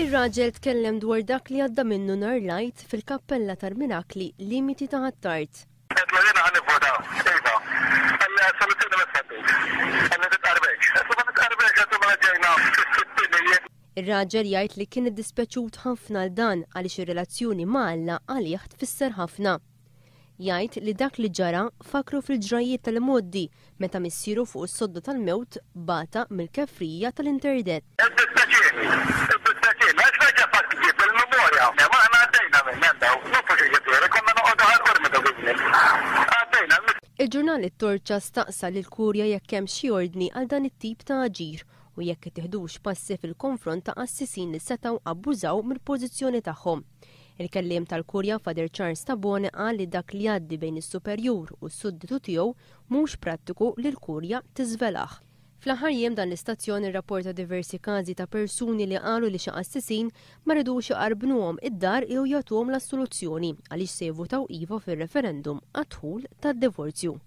Ir-raġel tkellem dwar dak li għadda minnu nhar l-Għid fil-Kappella tal-Mirakli Limiti ta' Ħattart. Ir-raġel jgħid li kien iddispeċut ħafna l dan għaliex ir-relazzjoni ma' Alla għalih tfisser ħafna. Jgħid li dak li ġara fakru fil-ġrajiet tal-modi meta missieru fuq is-sodda tal-mewt bata mill-kefrija tal-interdet. Il-ġurnal it-Torċa staqsa lil Kurja jekk hemm xi ordni għal dan it-tip ta' aġir u jekk tieħdux passi fil-konfront ta' qassisin li setgħu abbużaw mill-pożizzjoni tagħhom. Il-kelliem tal-Kurja Father Charles Tabone qal li dak li għaddi bejn is-superjur u s-sudditu tiegħu mhux prattiku li l-Kurja tiżvelaħ. Fl-aħħar jiem dan l-istazzjon irrapporta diversi każi ta' persuni li qalu li xi qassisin ma ridux iqarbnuhom id-dar jew jagħtuhom l-assoluzzjoni għaliex se jivvutaw iva fir-referendum għad-dħul tad-divorzju.